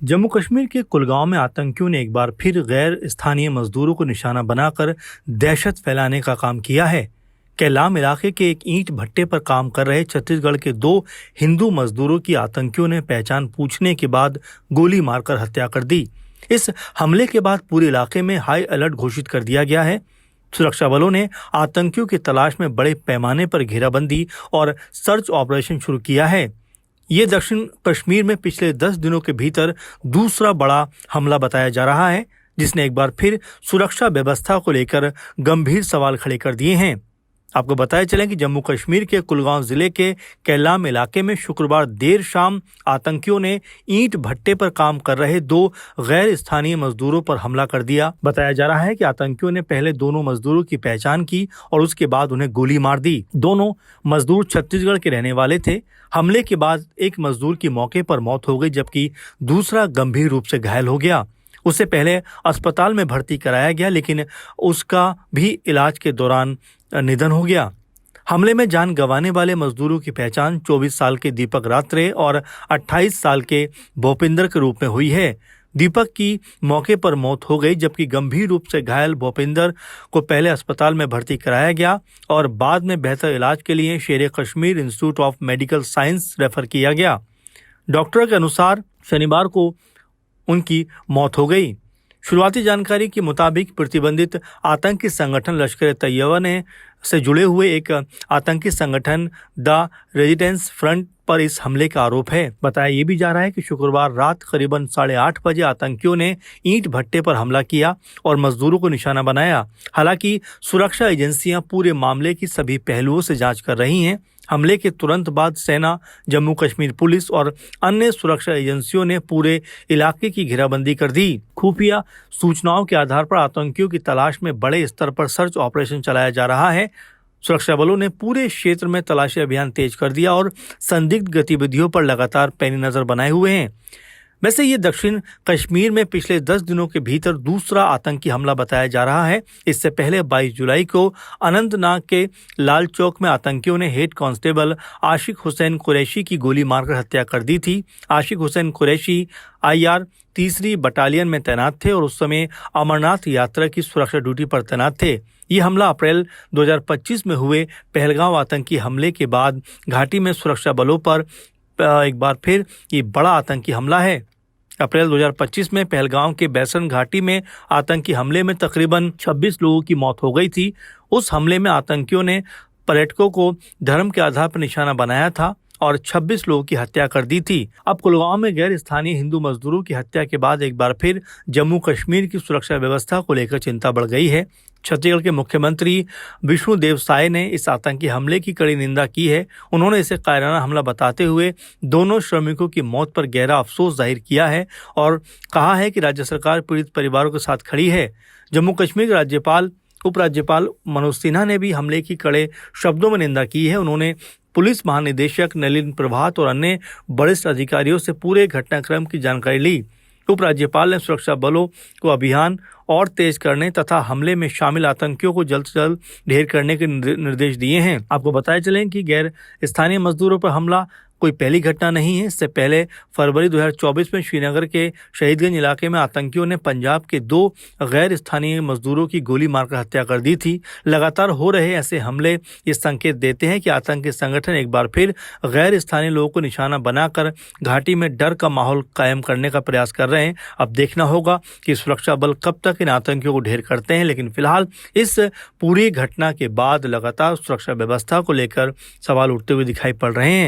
जम्मू कश्मीर के कुलगांव में आतंकियों ने एक बार फिर गैर स्थानीय मजदूरों को निशाना बनाकर दहशत फैलाने का काम किया है। कैलाम इलाके के एक ईंट भट्टे पर काम कर रहे छत्तीसगढ़ के 2 हिंदू मजदूरों की आतंकियों ने पहचान पूछने के बाद गोली मारकर हत्या कर दी। इस हमले के बाद पूरे इलाके में हाई अलर्ट घोषित कर दिया गया है। सुरक्षा बलों ने आतंकियों की तलाश में बड़े पैमाने पर घेराबंदी और सर्च ऑपरेशन शुरू किया है। ये दक्षिण कश्मीर में पिछले 10 दिनों के भीतर दूसरा बड़ा हमला बताया जा रहा है, जिसने एक बार फिर सुरक्षा व्यवस्था को लेकर गंभीर सवाल खड़े कर दिए हैं। आपको बताया चले कि जम्मू कश्मीर के कुलगांव जिले के कैलाम इलाके में शुक्रवार देर शाम आतंकियों ने ईंट भट्टे पर काम कर रहे 2 गैर स्थानीय मजदूरों पर हमला कर दिया। बताया जा रहा है कि आतंकियों ने पहले दोनों मजदूरों की पहचान की और उसके बाद उन्हें गोली मार दी। दोनों मजदूर छत्तीसगढ़ के रहने वाले थे। हमले के बाद एक मजदूर की मौके पर मौत हो गई, जबकि दूसरा गंभीर रूप से घायल हो गया। उसे पहले अस्पताल में भर्ती कराया गया, लेकिन उसका भी इलाज के दौरान निधन हो गया। हमले में जान गंवाने वाले मजदूरों की पहचान 24 साल के दीपक रात्रे और 28 साल के भूपिंदर के रूप में हुई है। दीपक की मौके पर मौत हो गई, जबकि गंभीर रूप से घायल भूपिंदर को पहले अस्पताल में भर्ती कराया गया और बाद में बेहतर इलाज के लिए शेर Kashmir institute of medical science refer किया गया। डॉक्टर के अनुसार शनिवार को उनकी मौत हो गई। शुरुआती जानकारी के मुताबिक प्रतिबंधित आतंकी संगठन लश्कर तैयबा से जुड़े हुए एक आतंकी संगठन द रेजिस्टेंस फ्रंट पर इस हमले का आरोप है। बताया ये भी जा रहा है कि शुक्रवार रात करीबन 8:30 बजे आतंकियों ने ईंट भट्टे पर हमला किया और मजदूरों को निशाना बनाया। हालांकि सुरक्षा एजेंसियां पूरे मामले की सभी पहलुओं से जांच कर रही हैं। हमले के तुरंत बाद सेना, जम्मू कश्मीर पुलिस और अन्य सुरक्षा एजेंसियों ने पूरे इलाके की घेराबंदी कर दी। खुफिया सूचनाओं के आधार पर आतंकियों की तलाश में बड़े स्तर पर सर्च ऑपरेशन चलाया जा रहा है। सुरक्षा बलों ने पूरे क्षेत्र में तलाशी अभियान तेज कर दिया और संदिग्ध गतिविधियों पर लगातार पैनी नजर बनाए हुए हैं। वैसे ये दक्षिण कश्मीर में पिछले 10 दिनों के भीतर दूसरा आतंकी हमला बताया जा रहा है। इससे पहले 22 जुलाई को अनंतनाग के लाल चौक में आतंकियों ने हेड कांस्टेबल आशिक हुसैन कुरैशी की गोली मारकर हत्या कर दी थी। आशिक हुसैन कुरैशी IR 3री बटालियन में तैनात थे और उस समय अमरनाथ यात्रा की सुरक्षा ड्यूटी पर तैनात थे। ये हमला अप्रैल 2025 में हुए पहलगाम आतंकी हमले के बाद घाटी में सुरक्षा बलों पर एक बार फिर ये बड़ा आतंकी हमला है। अप्रैल 2025 में पहलगाम के बैसन घाटी में आतंकी हमले में तकरीबन 26 लोगों की मौत हो गई थी। उस हमले में आतंकियों ने पर्यटकों को धर्म के आधार पर निशाना बनाया था और 26 लोगों की हत्या कर दी थी। अब कुलगांव में गैर स्थानीय हिंदू मजदूरों की हत्या के बाद एक बार फिर जम्मू कश्मीर की सुरक्षा व्यवस्था को लेकर चिंता बढ़ गई है। छत्तीसगढ़ के मुख्यमंत्री विष्णुदेव साय ने इस आतंकी हमले की कड़ी निंदा की है। उन्होंने इसे कायराना हमला बताते हुए दोनों श्रमिकों की मौत पर गहरा अफसोस जाहिर किया है और कहा है कि राज्य सरकार पीड़ित परिवारों के साथ खड़ी है। जम्मू कश्मीर के राज्यपाल उपराज्यपाल मनोज सिन्हा ने भी हमले की कड़े शब्दों में निंदा की है। उन्होंने पुलिस महानिदेशक नलिन प्रभात और अन्य वरिष्ठ अधिकारियों से पूरे घटनाक्रम की जानकारी ली। उपराज्यपाल ने सुरक्षा बलों को अभियान और तेज करने तथा हमले में शामिल आतंकियों को जल्द से जल्द ढेर करने के निर्देश दिए हैं। आपको बताया चलें कि गैर स्थानीय मजदूरों पर हमला कोई पहली घटना नहीं है। इससे पहले फरवरी 2024 में श्रीनगर के शहीदगंज इलाके में आतंकियों ने पंजाब के 2 गैर स्थानीय मजदूरों की गोली मारकर हत्या कर दी थी। लगातार हो रहे ऐसे हमले ये संकेत देते हैं कि आतंकी संगठन एक बार फिर गैर स्थानीय लोगों को निशाना बनाकर घाटी में डर का माहौल कायम करने का प्रयास कर रहे हैं। अब देखना होगा कि सुरक्षा बल कब तक इन आतंकियों को ढेर करते हैं, लेकिन फिलहाल इस पूरी घटना के बाद लगातार सुरक्षा व्यवस्था को लेकर सवाल उठते हुए दिखाई पड़ रहे हैं।